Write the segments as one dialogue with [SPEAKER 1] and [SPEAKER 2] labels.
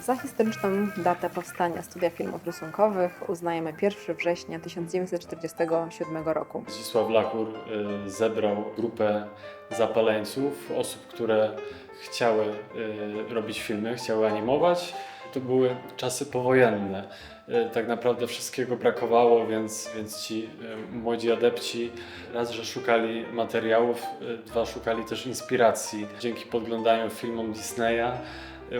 [SPEAKER 1] Za historyczną datę powstania Studia Filmów Rysunkowych uznajemy 1 września 1947 roku.
[SPEAKER 2] Zdzisław Lachur zebrał grupę zapaleńców, osób, które chciały robić filmy, chciały animować. To były czasy powojenne. Tak naprawdę wszystkiego brakowało, więc ci młodzi adepci raz, że szukali materiałów, dwa, szukali też inspiracji. Dzięki podglądaniu filmom Disneya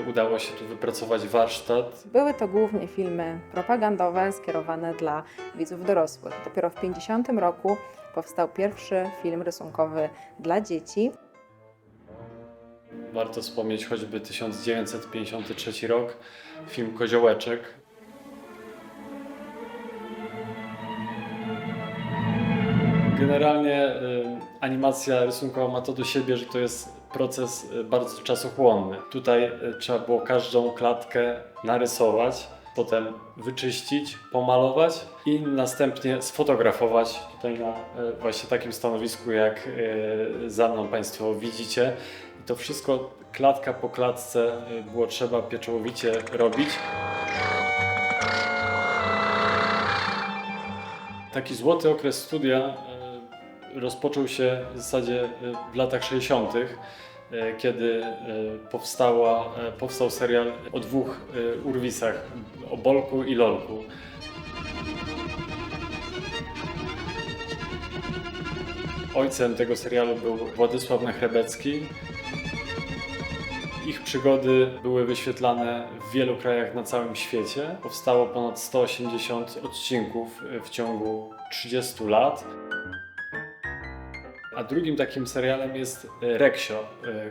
[SPEAKER 2] udało się tu wypracować warsztat.
[SPEAKER 1] Były to głównie filmy propagandowe skierowane dla widzów dorosłych. Dopiero w 1950 roku powstał pierwszy film rysunkowy dla dzieci.
[SPEAKER 2] Warto wspomnieć choćby 1953 rok, film Koziołeczek. Generalnie animacja rysunkowa ma to do siebie, że to jest proces bardzo czasochłonny. Tutaj trzeba było każdą klatkę narysować, potem wyczyścić, pomalować i następnie sfotografować tutaj na właśnie takim stanowisku, jak za mną Państwo widzicie. I to wszystko klatka po klatce było trzeba pieczołowicie robić. Taki złoty okres studia rozpoczął się w zasadzie w latach 60., kiedy powstał serial o dwóch urwisach, o Bolku i Lolku. Ojcem tego serialu był Władysław Nechrebecki. Ich przygody były wyświetlane w wielu krajach na całym świecie. Powstało ponad 180 odcinków w ciągu 30 lat. A drugim takim serialem jest Reksio,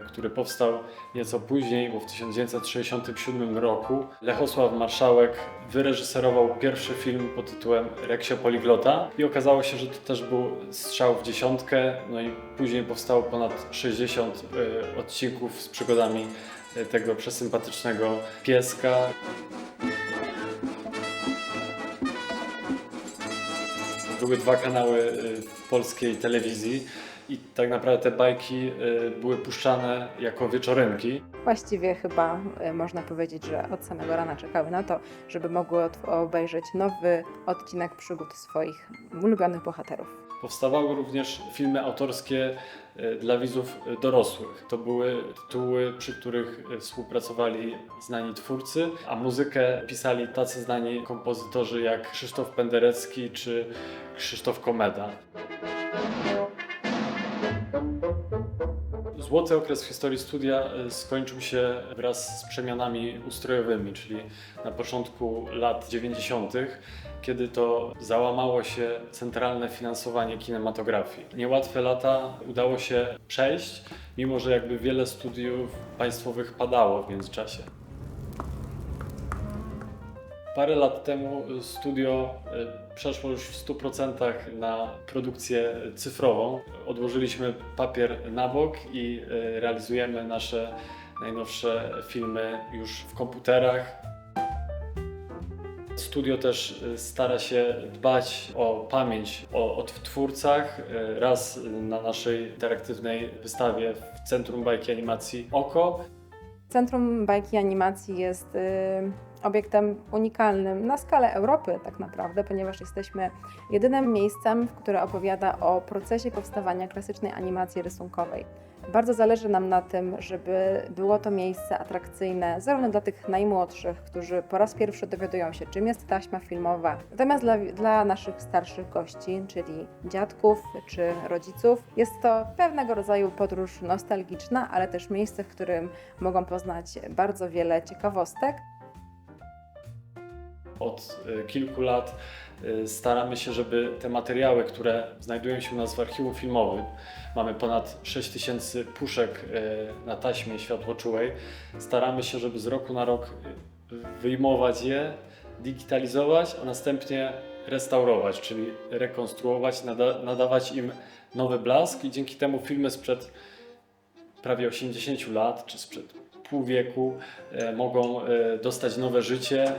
[SPEAKER 2] który powstał nieco później, bo w 1967 roku Lechosław Marszałek wyreżyserował pierwszy film pod tytułem Reksio Poliglota i okazało się, że to też był strzał w dziesiątkę, no i później powstało ponad 60 odcinków z przygodami tego przesympatycznego pieska. Były dwa kanały w polskiej telewizji i tak naprawdę te bajki były puszczane jako wieczorynki.
[SPEAKER 1] Właściwie chyba można powiedzieć, że od samego rana czekały na to, żeby mogły obejrzeć nowy odcinek przygód swoich ulubionych bohaterów.
[SPEAKER 2] Powstawały również filmy autorskie dla widzów dorosłych. To były tytuły, przy których współpracowali znani twórcy, a muzykę pisali tacy znani kompozytorzy jak Krzysztof Penderecki czy Krzysztof Komeda. Złoty okres w historii studia skończył się wraz z przemianami ustrojowymi, czyli na początku lat 90., kiedy to załamało się centralne finansowanie kinematografii. Niełatwe lata udało się przejść, mimo że jakby wiele studiów państwowych padało w międzyczasie. Parę lat temu studio przeszło już w 100% na produkcję cyfrową. Odłożyliśmy papier na bok i realizujemy nasze najnowsze filmy już w komputerach. Studio też stara się dbać o pamięć o twórcach. Raz na naszej interaktywnej wystawie w Centrum Bajki Animacji Oko.
[SPEAKER 1] Centrum Bajki Animacji jest obiektem unikalnym na skalę Europy tak naprawdę, ponieważ jesteśmy jedynym miejscem, które opowiada o procesie powstawania klasycznej animacji rysunkowej. Bardzo zależy nam na tym, żeby było to miejsce atrakcyjne zarówno dla tych najmłodszych, którzy po raz pierwszy dowiadują się, czym jest taśma filmowa, natomiast dla naszych starszych gości, czyli dziadków czy rodziców, jest to pewnego rodzaju podróż nostalgiczna, ale też miejsce, w którym mogą poznać bardzo wiele ciekawostek.
[SPEAKER 2] Od kilku lat staramy się, żeby te materiały, które znajdują się u nas w archiwum filmowym, mamy ponad 6000 puszek na taśmie światłoczułej, staramy się, żeby z roku na rok wyjmować je, digitalizować, a następnie restaurować, czyli rekonstruować, nadawać im nowy blask i dzięki temu filmy sprzed prawie 80 lat, czy sprzed pół wieku mogą dostać nowe życie.